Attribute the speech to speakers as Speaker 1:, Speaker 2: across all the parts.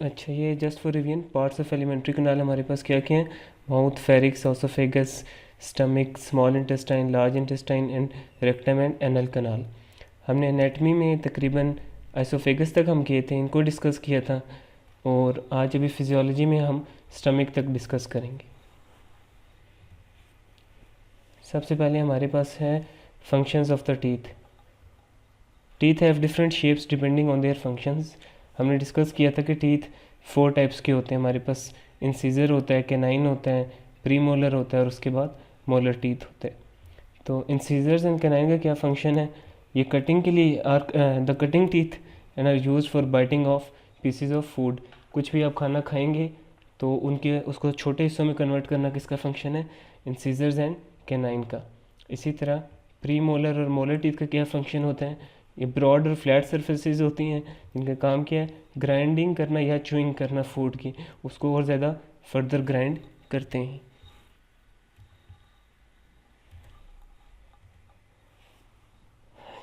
Speaker 1: अच्छा, ये just for revision parts of alimentary canal हमारे पास क्या क्या हैं? Mouth, pharynx, oesophagus, stomach, small intestine, large intestine and rectum and anal canal. हमने एनाटमी में तकरीबन आइसोफेगस तक हम किए थे, इनको डिस्कस किया था, और आज अभी फिजियोलॉजी में हम स्टमक तक डिस्कस करेंगे। सबसे पहले हमारे पास है functions of the teeth. Teeth have different shapes depending on their functions. हमने डिस्कस किया था कि टीथ 4 टाइप्स के होते हैं हमारे पास। इंसीजर होता है, कैनाइन होता है, प्री मोलर होता है और उसके बाद मोलर टीथ होते हैं। तो इंसीजर्स एंड कैनाइन का क्या फंक्शन है? ये कटिंग के लिए are the cutting teeth and are use for biting off pieces of food. कुछ भी आप खाना खाएंगे तो उनके उसको छोटे हिस्सों में कन्वर्ट करना किसका फंक्शन है? इंसीजर्स एंड कैनाइन का। इसी तरह प्री मोलर और मोलर टीथ का क्या फंक्शन होता है? ये ब्रॉड और फ्लैट सरफेसेस होती हैं जिनका काम क्या है? ग्राइंडिंग करना या च्यूइंग करना फूड की, उसको और ज़्यादा फर्दर ग्राइंड करते हैं।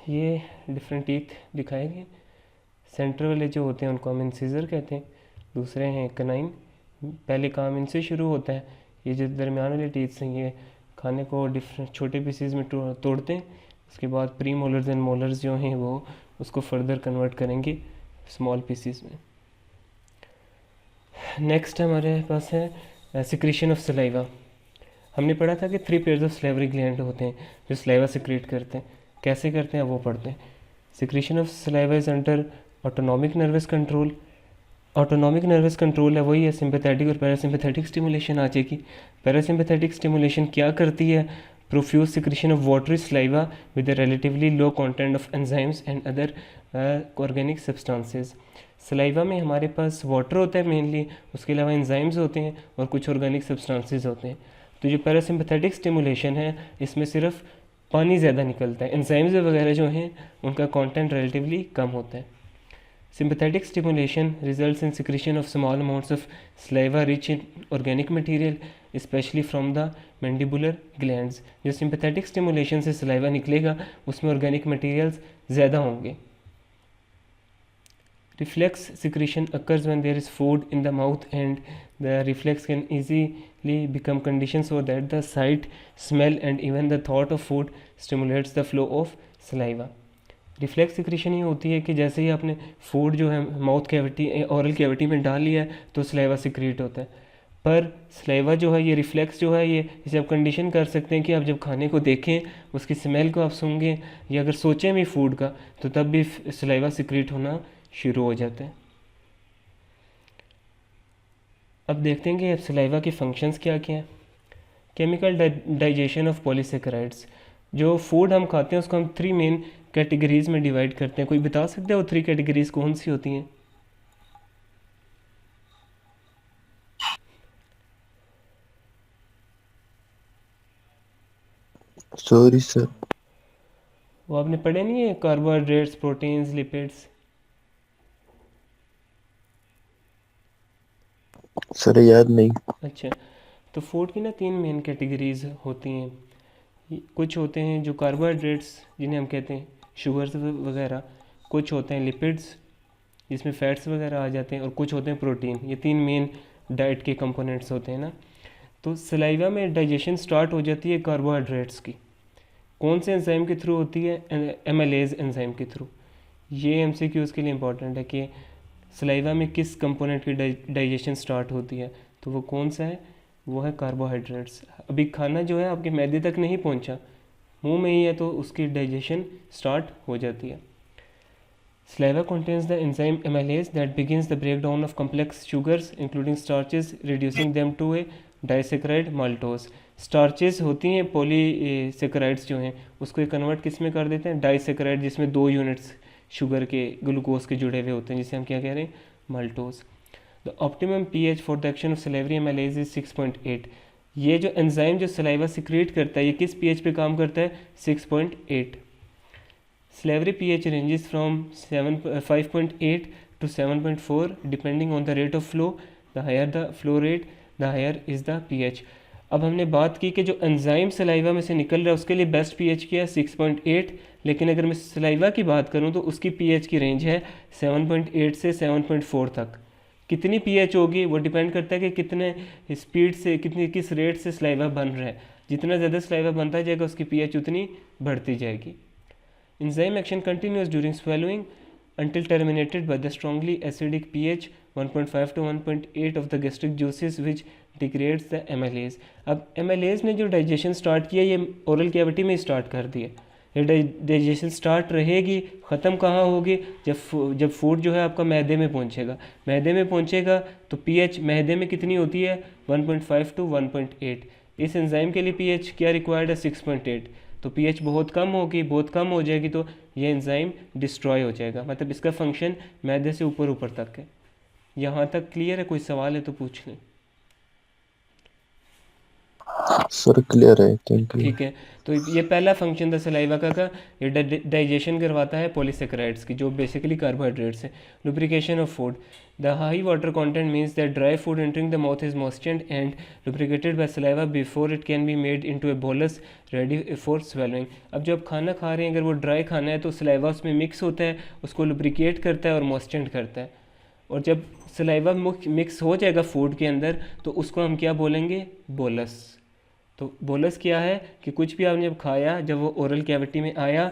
Speaker 1: ये डिफरेंट टीथ दिखाए गए। सेंटर वाले जो होते हैं उनको हम इंसीजर कहते हैं, दूसरे हैं कैनाइन। पहले काम इनसे शुरू होता है। ये जो दरमियान वाले टीथ हैं ये खाने को डिफरेंट छोटे पीसेस में तोड़ते हैं। उसके बाद प्री मोलर्स एंड मोलर्स जो हैं वो उसको फर्दर कन्वर्ट करेंगे स्मॉल पीसेस में। नेक्स्ट हमारे पास है सिक्रीशन ऑफ सलाइवा। हमने पढ़ा था कि 3 पेयर्स ऑफ सलाइवरी ग्लैंड होते हैं जो सलाइवा सिक्रीट करते हैं। कैसे करते हैं वो पढ़ते हैं। Secretion of saliva is under autonomic nervous control. Autonomic nervous control है वही है, सिंपैथेटिक और पैरासिम्पैथेटिक स्टिमुलेशन आ जाएगी। पैरासिम्पैथेटिक स्टिमुलेशन क्या करती है? Profuse secretion of watery saliva with a relatively low content of enzymes and other organic substances. Saliva में हमारे पास वाटर होता है मेनली, उसके अलावा एंजाइम्स होते हैं और कुछ ऑर्गेनिक सब्सटेंसेस होते हैं। तो जो पैरासिम्पैथेटिक स्टिमुलेशन है इसमें सिर्फ पानी ज़्यादा निकलता है, एंजाइम्स वगैरह जो हैं उनका कंटेंट रिलेटिवली कम होता है। Sympathetic stimulation results in secretion of small amounts of saliva rich in organic material, especially from the mandibular glands. जो sympathetic stimulation से saliva निकलेगा उसमें organic materials ज़्यादा होंगे। Reflex secretion occurs when there is food in the mouth and the reflex can easily become conditioned so that the sight, smell and even the thought of food stimulates the flow of saliva. Reflex secretion ये होती है कि जैसे ही आपने food जो है mouth cavity oral cavity में डाल लिया है तो सलाइवा सिक्रीट होता है। पर सलाइवा जो है ये रिफ्लेक्स जो है ये इसे आप कंडीशन कर सकते हैं कि आप जब खाने को देखें उसकी स्मेल को आप सूंघें या अगर सोचें भी फूड का तो तब भी सलाइवा सिक्रीट होना शुरू हो जाता है। अब देखते हैं कि अब सलाइवा के फंक्शंस क्या क्या हैं। Chemical digestion of polysaccharides. जो फूड हम खाते हैं उसको हम 3 मेन कैटेगरीज में डिवाइड करते हैं। कोई बता सकते हैं वो 3 कैटेगरीज कौन सी होती हैं?
Speaker 2: Sorry sir.
Speaker 1: वो आपने पढ़े नहीं है? Carbohydrates, proteins, lipids.
Speaker 2: सर याद नहीं।
Speaker 1: अच्छा, तो फूड की ना 3 मेन कैटेगरीज होती हैं। कुछ होते हैं जो कार्बोहाइड्रेट्स जिन्हें हम कहते हैं शुगर्स वगैरह, कुछ होते हैं लिपिड्स जिसमें फैट्स वगैरह आ जाते हैं, और कुछ होते हैं प्रोटीन। ये 3 मेन डाइट के कंपोनेंट्स होते हैं ना। तो सलाइवा में डाइजेशन स्टार्ट हो जाती है कार्बोहाइड्रेट्स की। कौन से एंजाइम के थ्रू होती है? एमाइलेज एंजाइम के थ्रू। ये एमसीक्यूज़ के लिए इंपॉर्टेंट है कि सलाइवा में किस कंपोनेंट की डाइजेशन स्टार्ट होती है, तो वो कौन सा है? वो है कार्बोहाइड्रेट्स। अभी खाना जो है आपके मैदे तक नहीं पहुंचा, मुंह में ही है, तो उसकी डाइजेशन स्टार्ट हो जाती है। Saliva contains the enzyme amylase that begins the breakdown of complex sugars including starches, reducing them to a disaccharide maltose. Starches होती हैं पॉलीसेकेराइड्स जो हैं उसको कन्वर्ट किस में कर देते हैं? डाइसेकेराइड, जिसमें 2 यूनिट्स शुगर के ग्लूकोज के जुड़े हुए होते हैं, जिसे हम क्या कह रहे हैं? Maltose. The optimum pH for the action of salivary amylase is 6.8। ये जो एंजाइम जो सलाइवा सिक्रीट करता है ये किस पीएच पे काम करता है? 6.8। Salivary pH ranges from 5.8 to 7.4 depending on the rate of flow. The higher the flow rate, the higher is the pH. अब हमने बात की कि जो एंजाइम सलाइवा में से निकल रहा है उसके लिए बेस्ट पीएच क्या है? 6.8। लेकिन अगर मैं सलाइवा की बात करूं तो उसकी पीएच की रेंज है 7.8 से 7.4 तक। कितनी पीएच होगी वो डिपेंड करता है कि कितने स्पीड से, किस रेट से सलाइवा बन रहा है। जितना ज़्यादा सलाइवा बनता जाएगा उसकी पीएच उतनी बढ़ती जाएगी। Enzyme action continuous during swallowing until terminated by the strongly acidic pH 1.5 to 1.8 of the gastric juices which degrades the amylase। अब amylase ने जो डाइजेशन स्टार्ट किया ये ओरल कैविटी में स्टार्ट कर दिया। ये डाइजेशन स्टार्ट रहेगी, ख़त्म कहाँ होगी, जब फूड जो है आपका मैदे में पहुँचेगा। मैदे में पहुँचेगा तो पीएच मैदे में कितनी होती है 1.5 टू 1.8। इस एंजाइम के लिए पीएच क्या रिक्वायर्ड है 6.8। तो पीएच बहुत कम होगी, बहुत कम हो जाएगी तो ये एंजाइम डिस्ट्रॉय हो जाएगा, मतलब इसका फंक्शन मैदे से ऊपर ऊपर तक है। यहाँ तक क्लियर है? कोई सवाल है तो पूछ लें।
Speaker 2: सर क्लियर है, थैंक यू।
Speaker 1: ठीक है, तो ये पहला फंक्शन था सलाइवा का ये डाइजेशन करवाता है पॉलीसेकेराइड्स की, जो बेसिकली कार्बोहाइड्रेट्स हैं। Lubrication of food, the high water content means that dry food entering the mouth is moistured and lubricated by saliva before it can be made into a bolus ready for swallowing. अब जब खाना खा रहे हैं अगर वो dry खाना है तो सलाइवा उसमें मिक्स होता है, उसको लुब्रिकेट करता है और मॉइस्चर्ड करता है। और जब सलाइवा मिक्स हो जाएगा फूड के अंदर तो उसको हम क्या बोलेंगे, बोलस। तो बोलस क्या है कि कुछ भी आपने जब खाया, जब वो ओरल कैविटी में आया,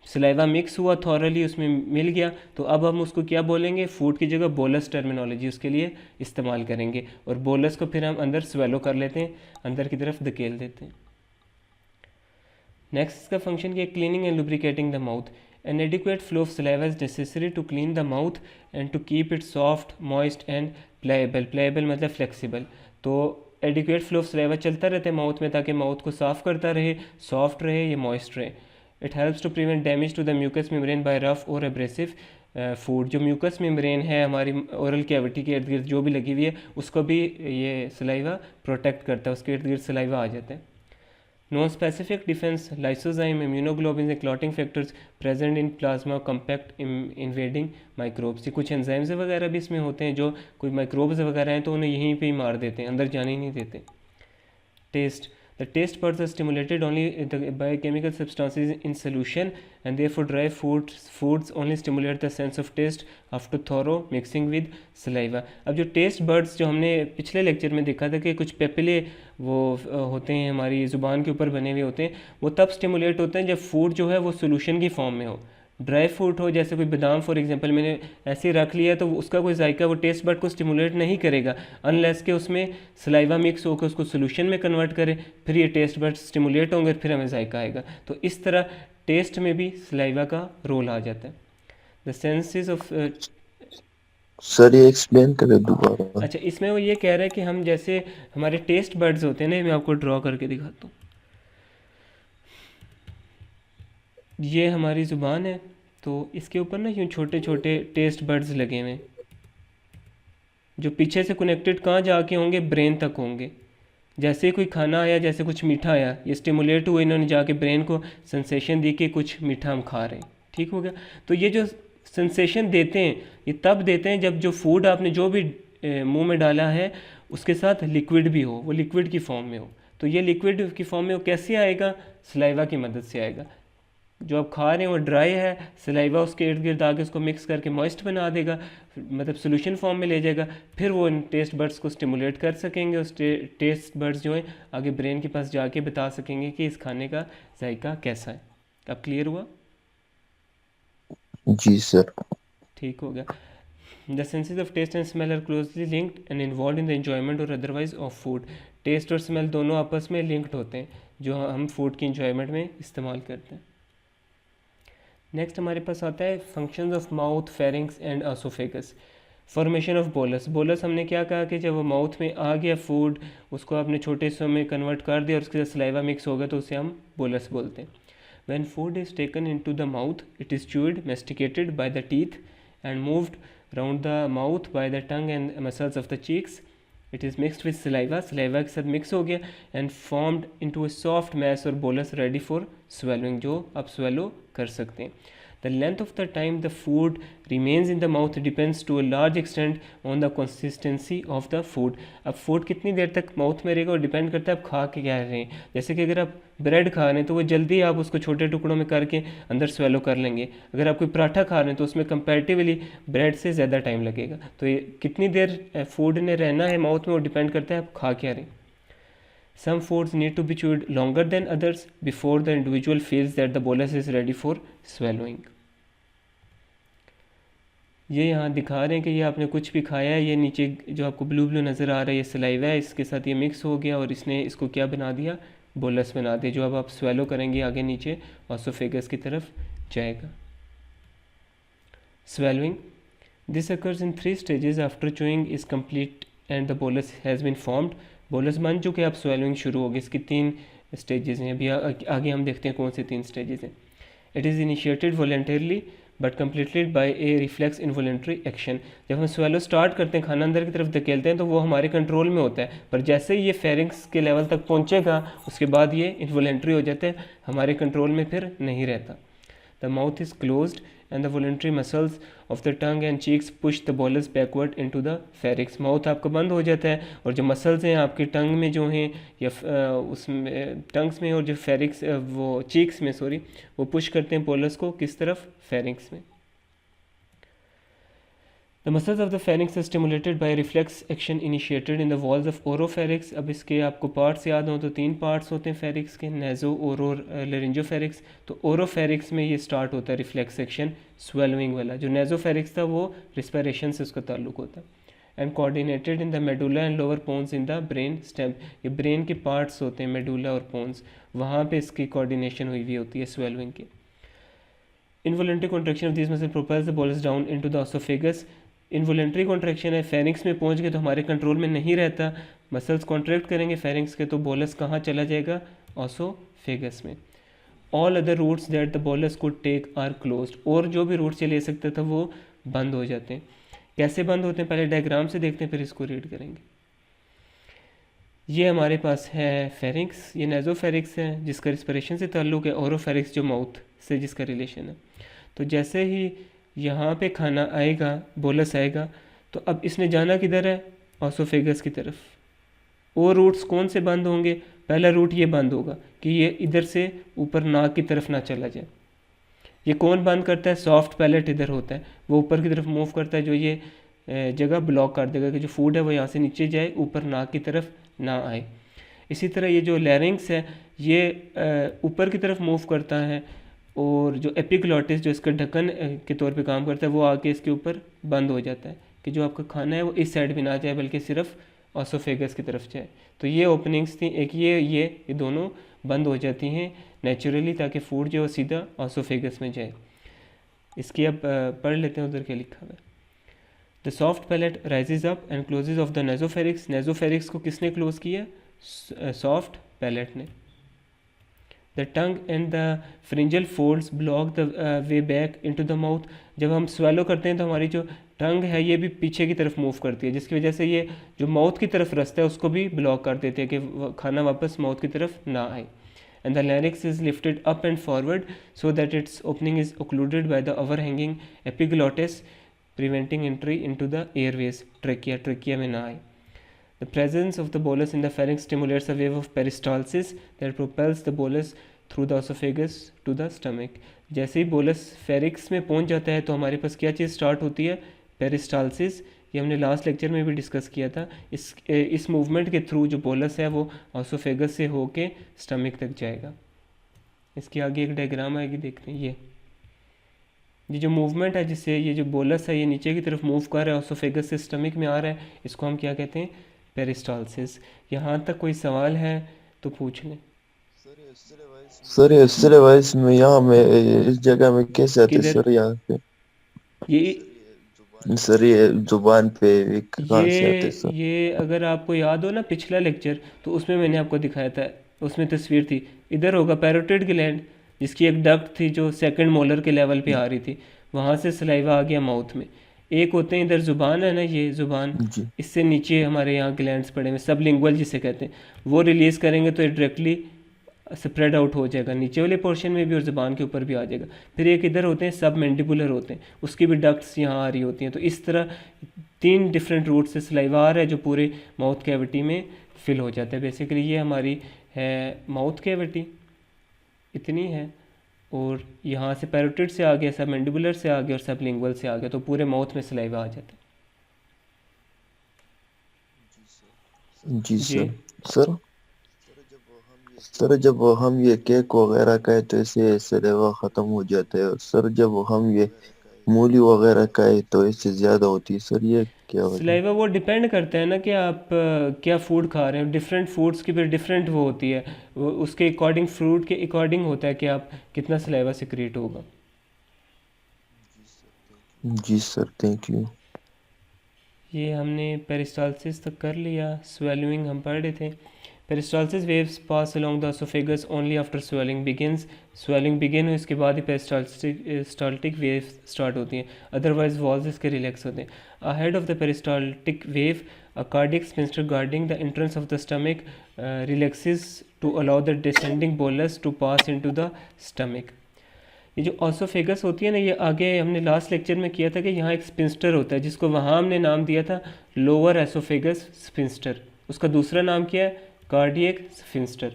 Speaker 1: सलाइवा मिक्स हुआ थॉरली, उसमें मिल गया, तो अब हम उसको क्या बोलेंगे, फूड की जगह बोलस टर्मिनोलॉजी उसके लिए इस्तेमाल करेंगे। और बोलस को फिर हम अंदर स्वेलो कर लेते हैं, अंदर की तरफ धकेल देते हैं। नेक्स्ट इसका फंक्शन क्या है, cleaning and lubricating the mouth. An adequate flow of saliva is necessary to clean the mouth and to keep it soft, moist and playable. Playable मतलब फ्लेक्सिबल। तो एडिक्वेट फ्लो ऑफ सलाइवा चलता रहता है mouth में ताकि mouth को साफ़ करता रहे, सॉफ्ट रहे, ये मॉइस्ट रहे। It helps to prevent damage to the mucous membrane by rough or abrasive food. जो म्यूकस मेम्ब्रेन है हमारी ओरल कैविटी के इर्द गिर्द जो भी लगी हुई है उसको भी ये सलाइवा प्रोटेक्ट करता है, उसके इर्द गिर्द सलाइवा आ जाता है। Non specific defence lysozyme, immunoglobulin and clotting factors present in plasma compact invading microbes. कुछ एंजाइम्स वगैरह भी इसमें होते हैं, जो कोई माइक्रोब्स वगैरह हैं तो उन्हें यहीं पे ही मार देते हैं, अंदर जाने ही नहीं देते। Taste, the taste buds are stimulated only by chemical substances in solution and therefore dry foods only stimulate the sense of taste after thorough mixing with saliva। अब जो टेस्ट बर्ड्स जो हमने पिछले लेक्चर में देखा था कि कुछ पेपिले वो होते हैं हमारी ज़ुबान के ऊपर बने हुए होते हैं, वो तब स्टिमुलेट होते हैं जब फूड जो है वो सोल्यूशन की फॉर्म में हो। ड्राई फ्रूट हो, जैसे कोई बादाम फॉर एग्जांपल मैंने ऐसे रख लिया तो उसका कोई जायका वो टेस्ट बड को स्टिमुलेट नहीं करेगा अनलेस के उसमें सलाइवा मिक्स होकर उसको सोल्यूशन में कन्वर्ट करे, फिर ये टेस्ट बड स्टिमुलेट होंगे, फिर हमें जायका आएगा। तो इस तरह टेस्ट में भी सलाइवा का रोल आ जाता है। द सेंसेस ऑफ
Speaker 2: सर ये एक्सप्लेन करें दोबारा।
Speaker 1: अच्छा, इसमें वो ये कह रहा है कि हम जैसे हमारे टेस्ट बर्ड्स होते हैं ना, मैं आपको ड्रॉ करके दिखाता हूँ। ये हमारी ज़ुबान है तो इसके ऊपर ना यूँ छोटे छोटे टेस्ट बर्ड्स लगे हुए हैं जो पीछे से कनेक्टेड कहाँ जाके होंगे, ब्रेन तक होंगे। जैसे कोई खाना आया, जैसे कुछ मीठा आया, ये स्टिमुलेट हुए, इन्होंने जाके ब्रेन को सेंसेशन दी कि कुछ मीठा हम खा रहे हैं। ठीक हो गया। तो ये जो सेंसेशन देते हैं ये तब देते हैं जब जो फूड आपने जो भी मुंह में डाला है उसके साथ लिक्विड भी हो, वो लिक्विड की फॉर्म में हो। तो ये लिक्विड की फॉर्म में वो कैसे आएगा, सलाइवा की मदद से आएगा। जो आप खा रहे हैं वो ड्राई है, सलाइवा उसके इर्द गिर्द आके उसको मिक्स करके मॉइस्ट बना देगा, मतलब सोल्यूशन फॉर्म में ले जाएगा, फिर वो इन टेस्ट बर्ड्स को स्टिमुलेट कर सकेंगे। उस टेस्ट बर्ड्स जो हैं आगे ब्रेन के पास जाके बता सकेंगे कि इस खाने का जायका कैसा है। अब क्लियर हुआ?
Speaker 2: जी सर।
Speaker 1: ठीक हो गया। The senses of taste and smell are closely linked and involve in the enjoyment or otherwise of food. Taste और स्मेल दोनों आपस में लिंक्ड होते हैं जो हम फूड की इंजॉयमेंट में इस्तेमाल करते हैं। नेक्स्ट हमारे पास आता है functions of mouth, pharynx and oesophagus. Formation of bolus. Bolus हमने क्या कहा कि जब वो माउथ में आ गया फूड, उसको आपने छोटे हिस्सों में कन्वर्ट कर दिया और उसके साथ सलाइवा मिक्स हो गया तो उसे हम बोलस बोलते हैं। When food is taken into the mouth it is chewed, masticated by the teeth and moved round the mouth by the tongue and muscles of the cheeks. It is mixed with saliva, saliva के साथ mix हो गया and formed into a soft mass or bolus ready for swallowing, जो आप swallow कर सकते हैं। The length of the time the food remains in the mouth depends to a large extent on the consistency of the food. अब food कितनी देर तक mouth में रहेगा और डिपेंड करता है आप खा के क्या रहे हैं. जैसे कि अगर आप ब्रेड खा रहे हैं तो वो जल्दी आप उसको छोटे टुकड़ों में करके अंदर स्वेलो कर लेंगे. अगर आप कोई पराठा खा रहे हैं तो उसमें कंपैरेटिवली ब्रेड से ज़्यादा टाइम लगेगा. तो ये कितनी देर फूड ने रहना है माउथ में वो डिपेंड करता है आप खा क्या रहे हैं. Some foods need to be chewed longer than others before the individual feels that the bolus is ready for swallowing. ये यहाँ दिखा रहे हैं कि ये आपने कुछ भी खाया है, ये नीचे जो आपको ब्लू ब्लू नज़र आ रहा है ये सलाइवा है, इसके साथ ये मिक्स हो गया और इसने इसको क्या बना दिया, बोलस बना दिया, जो अब आप स्वेलो करेंगे आगे नीचे ऑसोफेगस की तरफ जाएगा. Swallowing. This occurs in 3 stages after chewing is complete and the bolus has been formed. Bolus बन चुके अब स्वेलिंग शुरू होगी. इसकी 3 स्टेजेस हैं. अभी आगे हम देखते हैं कौन से 3 स्टेजेस हैं. It is initiated voluntarily but completed by A reflex involuntary action. जब हम स्वेलो स्टार्ट करते हैं, खाना अंदर की तरफ धकेलते हैं तो वो हमारे कंट्रोल में होता है, पर जैसे ही ये फेरिंग्स के लेवल तक पहुंचेगा उसके बाद ये इनवॉलेंट्री हो जाता है, हमारे कंट्रोल में फिर नहीं रहता. The mouth is closed and the voluntary muscles of the tongue and cheeks push the bolus backward into the pharynx. Mouth आपका बंद हो जाता है और जो मसल्स हैं आपके टंग में जो हैं या उसमें टंग्स में और जो फेरिक्स वो चीक्स में सॉरी वो पुश करते हैं बोलस को किस तरफ, फेरिंक्स में. The muscles of the pharynx are stimulated by reflex action initiated in the walls of oropharynx. अब इसके आपको पार्ट्स याद हों तो 3 पार्ट्स होते हैं फेरिक्स के, नेजो, ओरो, लेरिंजोफेरिक्स. तो ओरोफेरिक्स में ये स्टार्ट होता है रिफ्लेक्स एक्शन स्वेलोइंग वाला. जो नेजोफेरिक्स था वो रिस्पिरेशन से उसका ताल्लुक होता है. And coordinated in the medulla and lower pons in the brain stem. ये ब्रेन के पार्ट्स होते हैं मेडुला और पोन्स, वहाँ पे इसकी कोऑर्डिनेशन हुई हुई होती है स्वेलोइंग की. Involuntary contraction of this muscle propels the bolus down into the oesophagus. Involuntary contraction है, फेरिंक्स में पहुंच गए तो हमारे कंट्रोल में नहीं रहता, मसल्स कॉन्ट्रैक्ट करेंगे फेरिंक्स के तो बोलस कहाँ चला जाएगा, ऑसोफेगस में. All other routes that the bolus could take are closed. और जो भी रूट्स ले सकता था वो बंद हो जाते हैं. कैसे बंद होते हैं पहले डायग्राम से देखते हैं फिर इसको रीड करेंगे. ये हमारे पास है फेरिंक्स, ये नेजोफेरिक्स है जिसका रिस्पिरेशन से ताल्लुक है, ओरोफेरिक्स जो माउथ से जिसका रिलेशन है. तो जैसे ही यहाँ पे खाना आएगा, बोलस आएगा, तो अब इसने जाना किधर है, ऑसोफेगस की तरफ. और रूट्स कौन से बंद होंगे, पहला रूट ये बंद होगा कि ये इधर से ऊपर नाक की तरफ ना चला जाए. ये कौन बंद करता है, सॉफ्ट पैलेट इधर होता है, वो ऊपर की तरफ मूव करता है, जो ये जगह ब्लॉक कर देगा कि जो फूड है वो यहाँ से नीचे जाए, ऊपर नाक की तरफ ना आए. इसी तरह ये जो लैरिंग्स है ये ऊपर की तरफ मूव करता है और जो एपिग्लॉटिस जो इसका ढक्कन के तौर पे काम करता है वो आके इसके ऊपर बंद हो जाता है कि जो आपका खाना है वो इस साइड भी ना जाए बल्कि सिर्फ ऑसोफेगस की तरफ जाए. तो ये ओपनिंग्स थी, एक ये दोनों बंद हो जाती हैं नेचुरली ताकि फूड जो है सीधा ऑसोफेगस में जाए. इसकी अब पढ़ लेते हैं उधर क्या लिखा हुआ है. The soft palate rises up and closes off the nasopharynx. Nasopharynx को किसने क्लोज किया, सॉफ्ट पैलेट ने. The tongue and the pharyngeal folds block the way back into the mouth. जब हम स्वेलो करते हैं तो हमारी जो टंग है ये भी पीछे की तरफ मूव करती है, जिसकी वजह से ये जो माउथ की तरफ रास्ता है उसको भी ब्लॉक कर देते हैं कि खाना वापस माउथ की तरफ ना आए. And the larynx is lifted up and forward so that its opening is occluded by the overhanging epiglottis preventing entry into the airways, trachea में ना आए. The presence of the bolus in the pharynx stimulates a wave of peristalsis that propels the bolus through the esophagus to the stomach. जैसे ही bolus फेरिक्स में पहुंच जाता है तो हमारे पास क्या चीज़ स्टार्ट होती है, पेरिस्टालसिस. ये हमने लास्ट लेक्चर में भी डिस्कस किया था. इस मूवमेंट के थ्रू जो बोलस है वो ऑसोफेगस से होके स्टमक तक जाएगा. इसके आगे एक डायग्राम आएगी, देखते हैं. ये जो मूवमेंट है जिससे ये जो बोलस है ये नीचे की तरफ मूव कर रहा है, ऑसोफेगस से स्टमक में आ रहा है, इसको हम क्या कहते हैं, पेरिस्टालसिस. यहाँ तक कोई सवाल है तो पूछ लें.
Speaker 2: सर ये सिलेबस में यहाँ में इस जगह में कैसे आते
Speaker 1: किधर?
Speaker 2: सर, यहाँ पे
Speaker 1: ये
Speaker 2: सर ये जुबान पे कहाँ से आते सर?
Speaker 1: ये अगर आपको याद हो ना पिछला लेक्चर तो उसमें मैंने आपको दिखाया था, उसमें तस्वीर थी. इधर होगा पैरोटिड ग्लैंड जिसकी एक डक्ट थी जो सेकंड मोलर के लेवल पे आ रही थी, वहाँ से सलाइवा आ गया माउथ में. एक होते हैं इधर जुबान है ना, ये जुबान,
Speaker 2: जी
Speaker 1: इससे नीचे हमारे यहाँ ग्लैंड्स पड़े हुए, सबलिंगुअल जिसे कहते हैं, वो रिलीज़ करेंगे तो डायरेक्टली स्प्रेड आउट हो जाएगा, नीचे वाले पोर्शन में भी और ज़बान के ऊपर भी आ जाएगा। फिर एक इधर होते हैं सब मैंडिबुलर होते हैं, उसकी भी डक्ट्स यहाँ आ रही होती हैं। तो इस तरह 3 डिफरेंट रूट से सलाइवा आ रहा है जो पूरे माउथ कैविटी में फिल हो जाता है। बेसिकली ये हमारी है माउथ कैविटी इतनी है, और यहाँ से पैरोटिड से आ गया, सब मैंडिबुलर से आ गया और सब लिंगुअल से आ गया, तो पूरे माउथ में सलाइवा आ जाता है।
Speaker 2: जी
Speaker 1: जी
Speaker 2: सर। सर सर जब हम ये केक वगैरह खाए तो इससे सलेवा ख़त्म हो जाता है, और सर जब हम ये मूली वगैरह खाए तो इससे ज़्यादा होती है, सर ये क्या वजह है?
Speaker 1: सलाइवा वो डिपेंड करता है ना कि आप क्या फूड खा रहे हैं। डिफरेंट फूड्स की फिर डिफरेंट वो होती है, वो उसके अकॉर्डिंग, फ्रूट के अकॉर्डिंग होता है कि आप कितना सलाइवा सिक्रीट होगा।
Speaker 2: जी सर, थैंक यू।
Speaker 1: ये हमने पेरिस्टालसिस तक कर लिया। स्वेलिंग हम पढ़ रहे थे। Peristalsis waves pass along the oesophagus only after swelling begins. Swelling begin हो इसके बाद ही पेरिस्टाल्टिक वेव्स स्टार्ट होती हैं, अदरवाइज वॉल्स इसके रिलैक्स होते हैं। Ahead of the peristaltic wave a cardiac sphincter guarding the entrance of the stomach relaxes to allow the descending bolus to pass into the stomach। ये जो oesophagus होती है ना, ये आगे हमने लास्ट लेक्चर में किया था कि यहाँ एक स्पिंस्टर होता है जिसको वहाँ हमने नाम दिया था लोअर एसोफेगस स्पिंस्टर। उसका दूसरा नाम क्या है? Cardiac sphincter.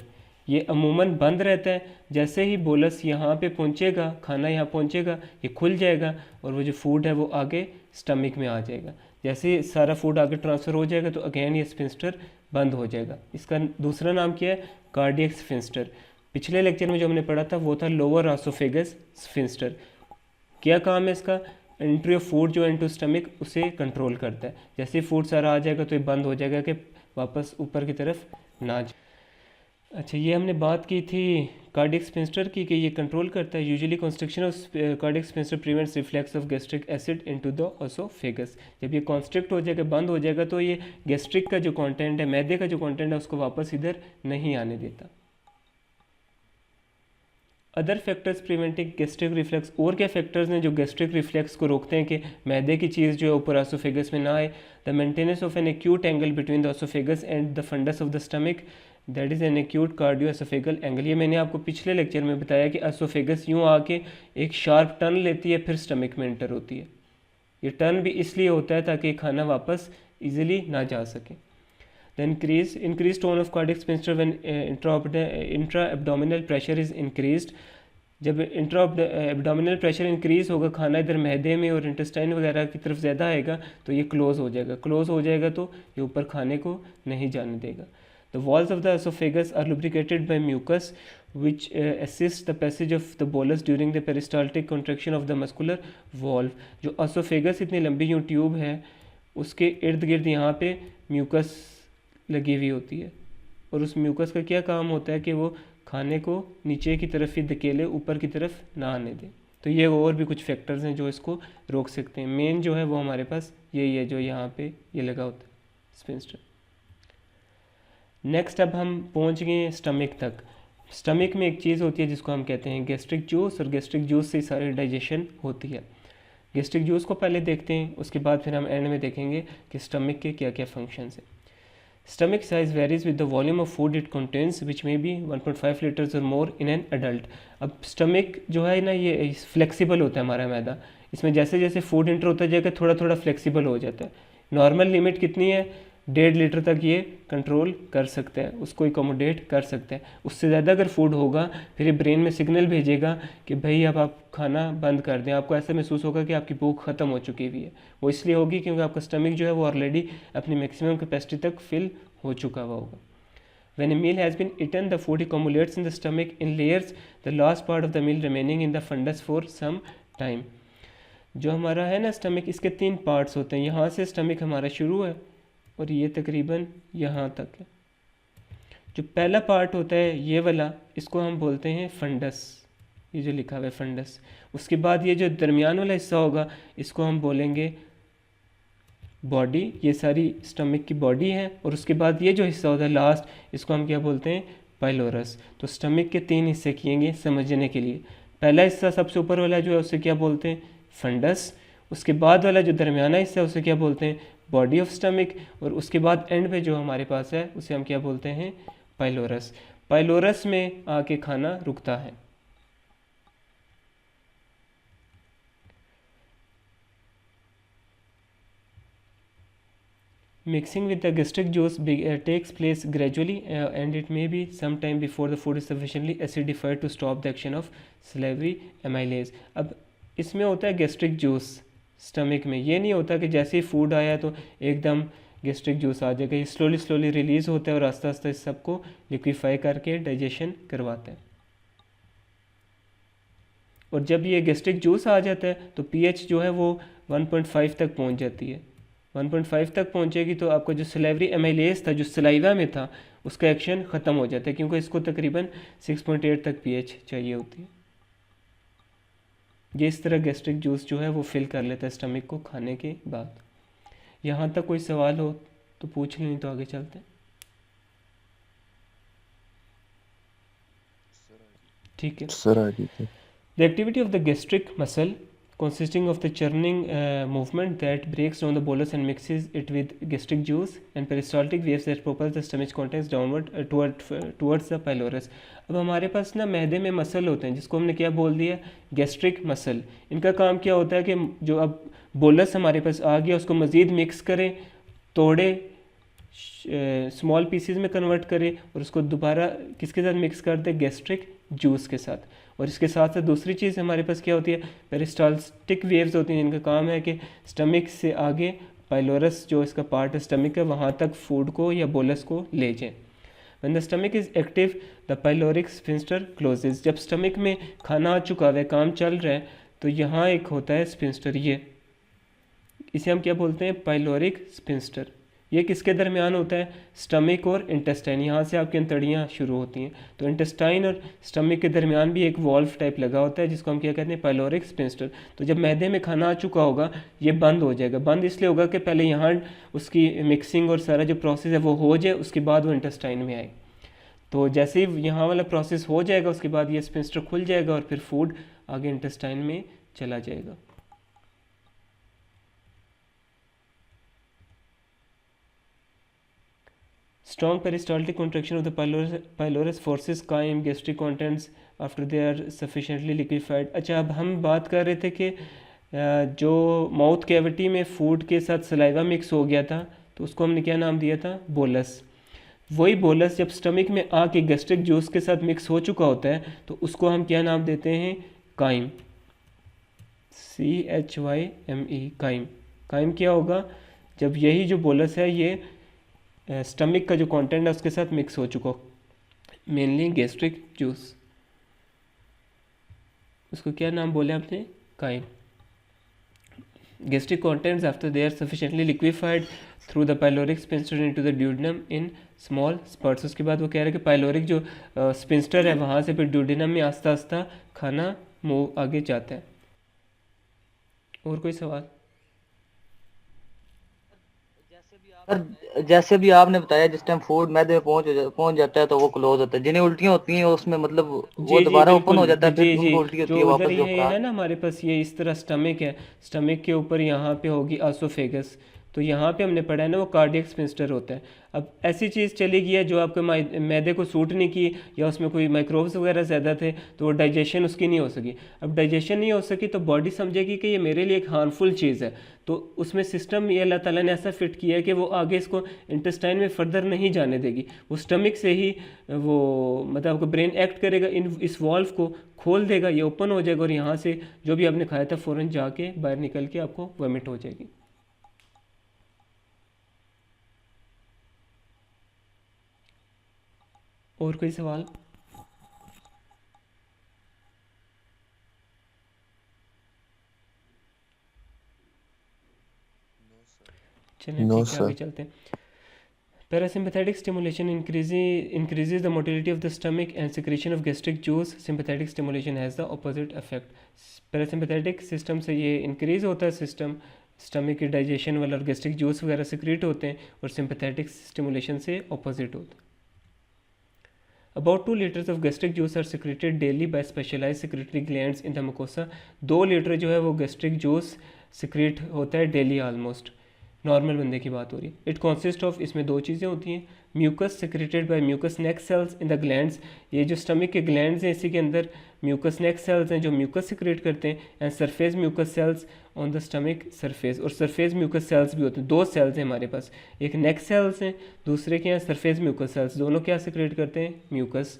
Speaker 1: ये अमूमन बंद रहता है, जैसे ही बोलस यहाँ पे पहुँचेगा, खाना यहाँ पहुँचेगा, ये खुल जाएगा और वो जो फूड है वो आगे स्टमक में आ जाएगा। जैसे ही सारा फूड आगे ट्रांसफ़र हो जाएगा तो अगेन ये स्पिंस्टर बंद हो जाएगा। इसका दूसरा नाम क्या है? Cardiac sphincter. पिछले लेक्चर में जो हमने पढ़ा था वो था लोअर ऑसोफेगस स्फिंक्टर। क्या काम है इसका? एंट्री ऑफ फूड जो इनटू स्टमक उसे कंट्रोल करता है। जैसे ही फूड सारा आ जाएगा तो ये बंद हो जाएगा कि वापस ऊपर की तरफ ना जाए। अच्छा, ये हमने बात की थी कार्डियक स्फिंक्टर की कि ये कंट्रोल करता है। Usually construction of cardiac sphincter prevents reflex of gastric acid into the oesophagus. जब ये कॉन्स्ट्रिक्ट हो जाएगा, बंद हो जाएगा, तो ये गैस्ट्रिक का जो कंटेंट है, मैदे का जो कंटेंट है, उसको वापस इधर नहीं आने देता। Other factors preventing gastric reflex, और क्या फैक्टर्स हैं जो गैस्ट्रिक रिफ्लेक्स को रोकते हैं कि मैदे की चीज़ जो है ऊपर ऑसोफेगस में ना आए? The maintenance of an acute angle between the oesophagus and the fundus of the stomach, that is an acute cardio oesophageal angle. ये मैंने आपको पिछले लेक्चर में बताया कि ऑसोफेगस यूँ आके एक शार्प टर्न लेती है, फिर स्टमक में एंटर होती है। ये टर्न भी इसलिए होता है ताकि खाना वापस ईजिली ना जा सके। The increased tone of cardiac sphincter when intra-abdominal pressure is increased। जब इंट्रा एब्डोमिनल प्रेशर इंक्रीज़ होगा, खाना इधर मैदे में और इंटेस्टाइन वगैरह की तरफ ज़्यादा आएगा, तो ये क्लोज़ हो जाएगा। क्लोज़ हो जाएगा तो ये ऊपर खाने को नहीं जाने देगा। The walls of the oesophagus are lubricated by mucus which assists the passage of the bolus during the peristaltic contraction of the muscular valve। जो एसोफेगस इतनी लंबी यूँ ट्यूब है, उसके इर्द गिर्द यहाँ पे म्यूकस लगी हुई होती है, और उस म्यूकस का क्या काम होता है कि वो खाने को नीचे की तरफ ही धकेले, ऊपर की तरफ ना आने दे। तो ये और भी कुछ फैक्टर्स हैं जो इसको रोक सकते हैं। मेन जो है वो हमारे पास यही है जो यहाँ पे ये लगा होता है, स्फिंक्टर। नेक्स्ट अब हम पहुँच गए स्टमक तक। स्टमक में एक चीज़ होती है जिसको हम कहते हैं गैस्ट्रिक जूस, और गैस्ट्रिक जूस से सारी डाइजेशन होती है। गैस्ट्रिक जूस को पहले देखते हैं, उसके बाद फिर हम एंड में देखेंगे कि स्टमक के क्या क्या फंक्शंस हैं। Stomach size varies with the volume of food it contains, which may be 1.5 liters or more in an adult। अब स्टमक जो है ना, ये फ्लेक्सिबल होता है हमारा मैदा। इसमें जैसे जैसे फूड इंटर होता जाएगा थोड़ा थोड़ा फ्लेक्सिबल हो जाता है। नॉर्मल लिमिट कितनी है? 1.5 लीटर तक ये कंट्रोल कर सकता है, उसको एकोमोडेट कर सकता है। उससे ज़्यादा अगर फूड होगा फिर ये ब्रेन में सिग्नल भेजेगा कि भाई अब आप खाना बंद कर दें। आपको ऐसा महसूस होगा कि आपकी भूख ख़त्म हो चुकी हुई है। वो इसलिए होगी क्योंकि आपका स्टमक जो है वो ऑलरेडी अपनी मैक्सिमम कैपेसिटी तक फिल हो चुका हुआ होगा। When a meal has been eaten, the food accumulates in the stomach in layers, the last part of the meal remaining in the fundus for some time। जो हमारा है ना स्टमक, इसके 3 पार्ट्स होते हैं। यहाँ से स्टमक हमारा शुरू है और ये तकरीबन यहाँ तक है। जो पहला पार्ट होता है ये वाला, इसको हम बोलते हैं फंडस, ये जो लिखा हुआ है फंडस। उसके बाद ये जो दरमियान वाला हिस्सा होगा इसको हम बोलेंगे बॉडी। ये सारी स्टमक की बॉडी है। और उसके बाद ये जो हिस्सा होता है लास्ट, इसको हम क्या बोलते हैं? पाइलोरस। तो स्टमक के 3 हिस्से किएंगे समझने के लिए। पहला हिस्सा सबसे ऊपर वाला जो है उसे क्या बोलते हैं? फंडस। उसके बाद वाला जो दरमियाना हिस्सा है उसे क्या बोलते हैं? Body of stomach. और उसके बाद एंड पे जो हमारे पास है उसे हम क्या बोलते हैं? पाइलोरस। पाइलोरस में आके खाना रुकता है। Mixing with the gastric juice takes place gradually and it may be some time before the food is sufficiently acidified to stop the action of salivary amylase। अब इसमें होता है गैस्ट्रिक जूस स्टमक में, ये नहीं होता कि जैसे ही फूड आया तो एकदम गैस्ट्रिक जूस आ जाएगा। ये स्लोली स्लोली रिलीज़ होता है और आस्ता आस्ता इस सबको लिक्विफाई करके डाइजेशन करवाता है। और जब ये गैस्ट्रिक जूस आ जाता है तो पीएच जो है वो 1.5 तक पहुंच जाती है। 1.5 तक पहुंचेगी तो आपका जो सलाइवरी एमाइलेज था, जो सलाइवा में था, उसका एक्शन ख़त्म हो जाता है, क्योंकि इसको तकरीबन 6.8 तक पीएच चाहिए होती है। ये इस तरह गैस्ट्रिक जूस जो है वो फिल कर लेता है स्टमक को खाने के बाद। यहाँ तक कोई सवाल हो तो पूछ लें, तो आगे चलते हैं। ठीक है
Speaker 2: सर आगे थे।
Speaker 1: The activity of the gastric muscle consisting of the churning movement that breaks down the bolus and mixes it with gastric juice and peristaltic waves that propel the stomach contents downward towards the pylorus। अब हमारे पास ना मैदे में muscle होते हैं जिसको हमने क्या बोल दिया, गैस्ट्रिक मसल। इनका काम क्या होता है कि जो अब बोलस हमारे पास आ गया उसको मज़ीद मिक्स करें, तोड़े, स्मॉल पीसीज में कन्वर्ट करें और उसको दोबारा किसके साथ मिक्स कर दे, गैस्ट्रिक जूस के साथ। और इसके साथ साथ दूसरी चीज़ हमारे पास क्या होती है, पेरिस्टाल्टिक वेव्स होती हैं, जिनका काम है कि स्टमक से आगे पाइलोरस जो इसका पार्ट है स्टमक का, वहाँ तक फूड को या बोलस को ले जाएं। When the stomach is active, the pyloric sphincter closes। जब स्टमक में खाना आ चुका है, काम चल रहा है, तो यहाँ एक होता है स्पिंस्टर, ये इसे हम क्या बोलते हैं, पाइलोरिक स्पिंस्टर। ये किसके दरमियान होता है, स्टमक और इंटेस्टाइन। यहाँ से आपकी अंतड़ियाँ शुरू होती हैं, तो इंटेस्टाइन और स्टमक के दरमियान भी एक वॉल्व टाइप लगा होता है जिसको हम क्या कहते हैं, पाइलोरिक स्पिंस्टर। तो जब मैदे में खाना आ चुका होगा ये बंद हो जाएगा। बंद इसलिए होगा कि पहले यहाँ उसकी मिक्सिंग और सारा जो प्रोसेस है वो हो जाए, उसके बाद वो इंटेस्टाइन में आए। तो जैसे ही यहाँ वाला प्रोसेस हो जाएगा उसके बाद ये स्पिंस्टर खुल जाएगा और फिर फूड आगे इंटेस्टाइन में चला जाएगा। Strong peristaltic contraction of the pylorus forces chyme gastric contents after they are sufficiently liquefied। अच्छा, अब हम बात कर रहे थे कि जो माउथ कैविटी में फूड के साथ सलाइवा मिक्स हो गया था तो उसको हमने क्या नाम दिया था, बोलस। वही बोलस जब स्टमक में आके गैस्ट्रिक जूस के साथ मिक्स हो चुका होता है तो उसको हम क्या नाम देते हैं, काइम, CHYME, काइम। काइम क्या होगा, जब यही जो बोलस है ये स्टमक का जो कंटेंट है उसके साथ मिक्स हो चुका हो, मेनली गैस्ट्रिक जूस, उसको क्या नाम बोले आपने, chyme. Gastric contents after they are sufficiently liquefied through the pyloric sphincter into the duodenum in small spurts। उसके बाद वो कह रहे हैं कि पाइलोरिक जो स्पिंस्टर है वहाँ से फिर ड्यूडेनम में आस्ता आस्ता खाना मूव आगे जाता है। और कोई सवाल?
Speaker 3: जैसे भी आपने बताया जिस टाइम फूड मैदे में पहुंच जाता है तो वो क्लोज होता है। जिन्हें उल्टियां होती हैं उसमें मतलब वो दोबारा ओपन हो जाता है, फिर उनको उल्टी होती है
Speaker 1: जो
Speaker 3: वापस
Speaker 1: उधर
Speaker 3: जो
Speaker 1: ये है ना हमारे पास, ये इस तरह स्टमक है, स्टमक के ऊपर यहाँ पे होगी आसोफेगस, तो यहाँ पे हमने पढ़ा है ना वो कार्डियक स्पिंस्टर होता है। अब ऐसी चीज़ चली गई है जो आपके मैदे को सूट नहीं की या उसमें कोई माइक्रोब्स वगैरह ज़्यादा थे तो वो डाइजेशन उसकी नहीं हो सकी। अब डाइजेशन नहीं हो सकी तो बॉडी समझेगी कि ये मेरे लिए एक हार्मफुल चीज़ है, तो उसमें सिस्टम ये अल्लाह ताला ने ऐसा फिट किया है कि वो आगे इसको इंटेस्टाइन में फर्दर नहीं जाने देगी, वो स्टमक से ही वो मतलब आपका ब्रेन एक्ट करेगा, इस वॉल्व को खोल देगा, ये ओपन हो जाएगा और यहाँ से जो भी आपने खाया था फ़ौरन जाके बाहर निकल के आपको वॉमिट हो जाएगी। और कोई सवाल? चलें
Speaker 2: नो
Speaker 1: ठीक है, आगे
Speaker 2: सर।
Speaker 1: चलते हैं। Parasympathetic stimulation increases the motility of the stomach and secretion of gastric juice। Sympathetic stimulation has the opposite effect। Parasympathetic system से ये इंक्रीज होता है सिस्टम, स्टमक की डाइजेशन वाला और गैस्ट्रिक जूस वगैरह सिक्रीट होते हैं, और सिंपैथेटिक स्टिमुलेशन से ऑपोजिट होता है। About 2 liters of gastric juice are secreted daily by specialized secretory glands in the mucosa। 2 litre जो है वो गैस्ट्रिक जूस सिक्रीट होता है डेली ऑलमोस्ट, नॉर्मल बंदे की बात हो रही है। इट कॉन्सिस्ट ऑफ, इसमें दो चीज़ें होती हैं, mucus secreted by mucus neck cells in the glands, ये जो स्टमक के ग्लैंड्स हैं इसी के अंदर म्यूकस नेक सेल्स हैं जो म्यूकस सिक्रेट करते हैं, and surface mucus cells on the stomach surface, और सरफेस म्यूकस सेल्स भी होते हैं, दो सेल्स हैं हमारे पास, एक नेक सेल्स हैं, दूसरे के यहाँ सरफेस म्यूकस सेल्स, दोनों क्या सिक्रेट करते हैं, mucus.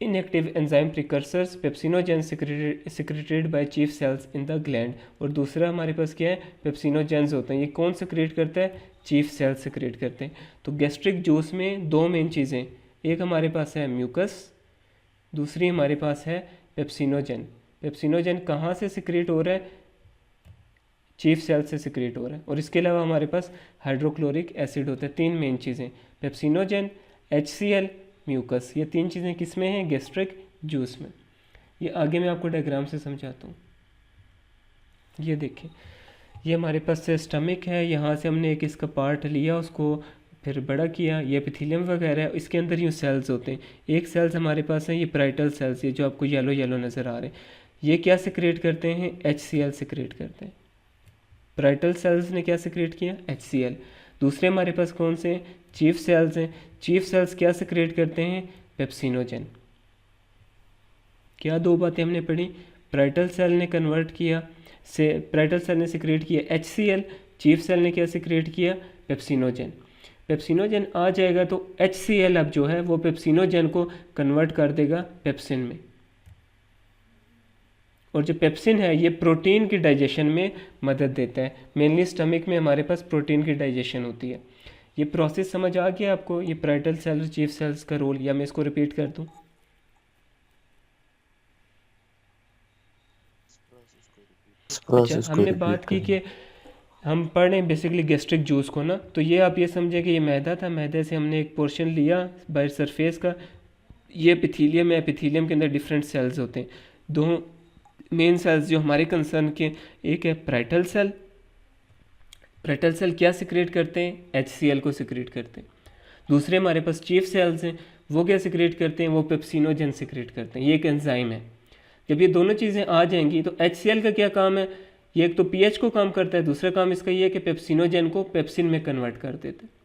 Speaker 1: Inactive enzyme precursors pepsinogen secreted by chief cells in the gland, और दूसरा हमारे पास क्या है, पेप्सिनोजेंस होते हैं, ये कौन सिक्रेट करता है, चीफ सेल्स सिक्रेट करते हैं। तो गैस्ट्रिक जूस में दो मेन चीज़ें, एक हमारे पास है म्यूकस, दूसरी हमारे पास है पेप्सिनोजेन। पेप्सिनोजेन कहाँ से सिक्रेट हो रहा है, चीफ सेल से सिक्रेट हो रहा है, और इसके अलावा हमारे पास हाइड्रोक्लोरिक एसिड होता है। तीन मेन चीज़ें, पेप्सिनोजेन, HCl, म्यूकस, ये तीन चीज़ें किस में हैं, गैस्ट्रिक जूस में। ये आगे मैं आपको डायग्राम से समझाता हूँ। ये देखिए, ये हमारे पास से स्टमक है, यहाँ से हमने एक इसका पार्ट लिया, उसको फिर बड़ा किया, ये एपिथेलियम वगैरह है, इसके अंदर यूँ सेल्स होते हैं। एक सेल्स हमारे पास हैं ये पैराइटल सेल्स, ये जो आपको येलो येलो नज़र आ रहे हैं, ये क्या सिक्रेट करते हैं, HCl सिक्रेट करते हैं। पैराइटल सेल्स ने क्या सिक्रेट किया, HCl। दूसरे हमारे पास कौन से हैं, चीफ सेल्स हैं। चीफ सेल्स क्या सिक्रेट करते हैं, पेप्सिनोजेन। क्या दो बातें हमने पढ़ी, पैराइटल सेल ने कन्वर्ट किया से, पैराइटल सेल ने सिक्रेट किया HCl, चीफ सेल ने क्या सिक्रेट किया, पेप्सिनोजेन। पेप्सिनोजेन आ जाएगा तो HCl अब जो है वो पेप्सिनोजेन को कन्वर्ट कर देगा पेप्सिन में, और जो पेप्सिन है ये प्रोटीन की डाइजेशन में मदद देता है। मेनली स्टमक में हमारे पास प्रोटीन की डाइजेशन होती है। ये प्रोसेस समझ आ गया आपको, ये पैराइटल सेल और चीफ सेल्स का रोल, या मैं इसको रिपीट कर दूं। अच्छा, हमने बात की कि हम पढ़ रहे हैं बेसिकली गैस्ट्रिक जूस को ना, तो ये आप ये समझे कि ये मैदा था, मैदे से हमने एक पोर्शन लिया बाहर सरफेस का, ये एपिथेलियम है, एपिथेलियम के अंदर डिफरेंट सेल्स होते हैं। दो मेन सेल्स जो हमारे कंसर्न के, एक है पैराइटल सेल, पैराइटल सेल क्या सिक्रेट करते हैं, HCl को सिक्रेट करते हैं। दूसरे हमारे पास चीफ सेल्स हैं, वो क्या सिक्रेट करते हैं, वो पेप्सिनोजेन सिक्रेट करते हैं, ये एक एंजाइम है। जब ये दोनों चीज़ें आ जाएंगी तो HCl का क्या काम है, ये एक तो pH को काम करता है, दूसरा काम इसका ये है कि पेप्सिनोजेन को पेप्सिन में कन्वर्ट कर देता है।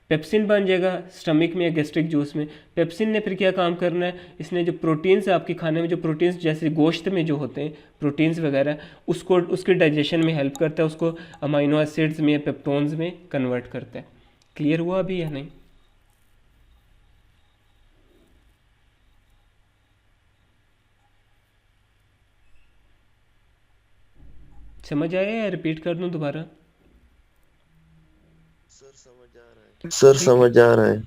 Speaker 1: पेप्सिन बन जाएगा स्टमक में या गैस्ट्रिक जूस में। पेप्सिन ने फिर क्या काम करना है, इसने जो प्रोटीन्स आपके खाने में, जो प्रोटीन्स जैसे गोश्त में जो होते हैं प्रोटीन्स वगैरह, उसको उसके डाइजेशन में हेल्प करता है, उसको अमाइनो एसिड्स में, पेप्टोन्स में कन्वर्ट करता है। क्लियर हुआ अभी या नहीं? समझ आया या रिपीट कर दूं दोबारा?
Speaker 2: सर समझ आ रहा है।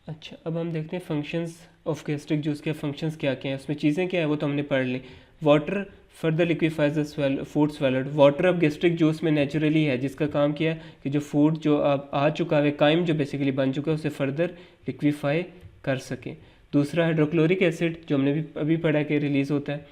Speaker 1: अच्छा, अब हम देखते हैं फंक्शंस ऑफ गैस्ट्रिक जूस के फंक्शंस क्या क्या हैं, उसमें चीज़ें क्या है वो तो हमने पढ़ ली। Water further liquefies the food swallowed, water अब गैस्ट्रिक जूस में नेचुरली है, जिसका काम किया है कि जो फूड जो अब आ चुका है, काइम जो बेसिकली बन चुका है, उसे फर्दर लिक्विफाई कर सके। दूसरा हाइड्रोक्लोरिक एसिड जो हमने भी अभी पढ़ा कि रिलीज़ होता है,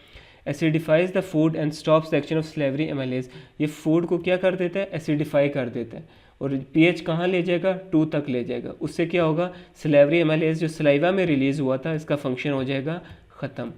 Speaker 1: acidifies the food and stops the action of salivary amylase, ये फूड को क्या कर देता है, एसिडिफाई कर देता है, और pH कहाँ ले जाएगा, 2 तक ले जाएगा। उससे क्या होगा, स्लेवरी एमाइलेज जो सलाइवा में रिलीज़ हुआ था, इसका फंक्शन हो जाएगा ख़त्म।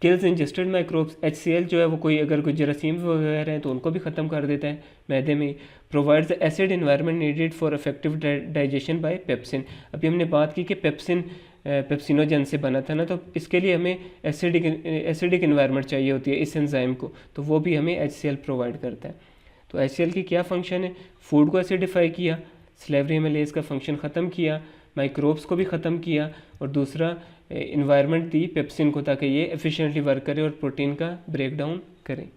Speaker 1: किल्स इंजेस्टेड माइक्रोब्स, HCl जो है वो कोई अगर कोई जरासीम वगैरह हैं तो उनको भी ख़त्म कर देता है मैदे में। Provides the acid environment needed for effective digestion bye pepsin, अभी हमने बात की कि पेप्सिन पेप्सिनोजेन से बना था ना, तो इसके लिए हमें एसिडिक इन्वायरमेंट चाहिए होती है इस एंजाइम को, तो वो भी हमें HCl प्रोवाइड करता है। तो HCl की क्या फंक्शन है, फूड को एसिडिफाई किया, स्लेवरी एमाइलेज का फंक्शन ख़त्म किया, माइक्रोब्स को भी ख़त्म किया, और दूसरा इन्वायरमेंट दी पेप्सिन को ताकि ये एफिशिएंटली वर्क करे और प्रोटीन का ब्रेक डाउन करे।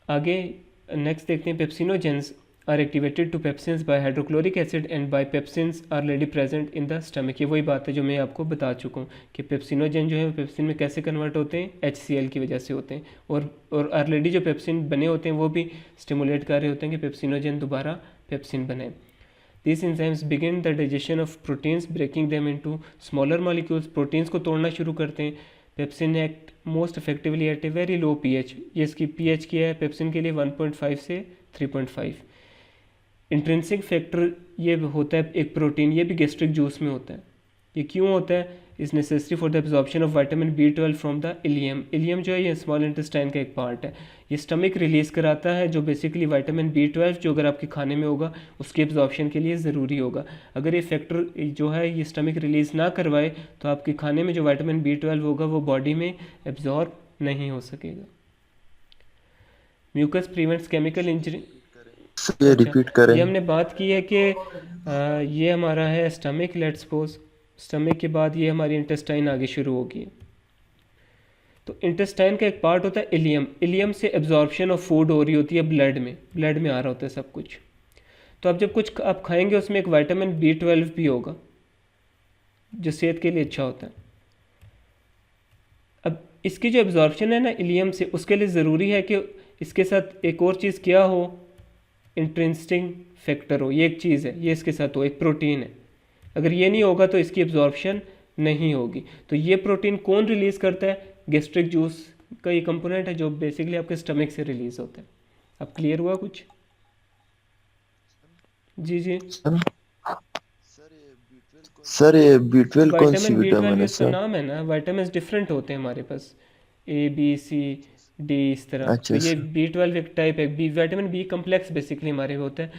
Speaker 1: आगे नेक्स्ट देखते हैं, pepsinogens are activated to pepsins by hydrochloric acid and by pepsins are already present in the stomach. ये वही बात है जो मैं आपको बता चुका हूँ कि पेप्सिनोजेन जो है पेप्सिन में कैसे कन्वर्ट होते हैं, HCl की वजह से होते हैं, और ऑलरेडी जो पेप्सिन बने होते हैं वो भी स्टिमुलेट कर रहे होते हैं कि पेप्सिनोजेन दोबारा पेप्सिन बने। These enzymes begin the digestion of proteins, breaking them into smaller molecules. Proteins को तोड़ना शुरू करते हैं। Pepsin act most effectively at a very low pH, ये इसकी pH क्या है पेप्सिन के लिए 1.5 से 3.5। इंट्रिंसिक फैक्टर ये होता है एक प्रोटीन, ये भी गैस्ट्रिक जूस में होता है। ये क्यों होता है, is necessary for the absorption of vitamin B12 from the ileum. Ileum जो है ये स्मॉल इंटेस्टाइन का एक पार्ट है, ये स्टमक रिलीज़ कराता है जो बेसिकली विटामिन B12 जो अगर आपके खाने में होगा उसके एब्जॉर्प्शन के लिए ज़रूरी होगा। अगर ये फैक्टर जो है ये स्टमक रिलीज़ ना करवाए तो आपके खाने में जो विटामिन B12 होगा वो बॉडी में एब्जॉर्ब नहीं हो सकेगा। Mucus prevents chemical injury.
Speaker 2: Sir ये रिपीट करें।
Speaker 1: ये हमने बात की है कि ये हमारा है स्टमक, लेट्स सपोज स्टमक के बाद ये हमारी इंटेस्टाइन आगे शुरू होगी। तो इंटेस्टाइन का एक पार्ट होता है इलियम, इलियम से एब्जॉर्प्शन ऑफ फूड हो रही होती है ब्लड में आ रहा होता है सब कुछ। तो अब जब कुछ आप खाएंगे उसमें एक विटामिन B12 भी होगा जो सेहत के लिए अच्छा होता है। अब इसकी जो एब्जॉर्प्शन है ना इलियम से, उसके लिए ज़रूरी है कि इसके साथ एक और चीज़ क्या हो, इंट्रिंसिक फैक्टर हो, ये एक चीज़ है, ये इसके साथ हो, एक प्रोटीन है। अगर ये नहीं होगा तो इसकी एब्जॉर्प्शन नहीं होगी। तो ये प्रोटीन कौन रिलीज़ करता है? गैस्ट्रिक जूस का ये कंपोनेंट है जो बेसिकली आपके स्टमक से रिलीज़ होता है। अब क्लियर हुआ कुछ? जी जी।
Speaker 2: सर ये B12 कौन सी
Speaker 1: विटामिन
Speaker 2: विटामिन
Speaker 1: B12
Speaker 2: है
Speaker 1: इसका
Speaker 2: सर?
Speaker 1: नाम है ना, विटामिन डिफरेंट होते हैं हमारे पास, A B C D इस तरह। तो
Speaker 2: अच्छा
Speaker 1: ये
Speaker 2: सर।
Speaker 1: B12 एक टाइप है, विटामिन B कम्प्लेक्स बेसिकली हमारे होता है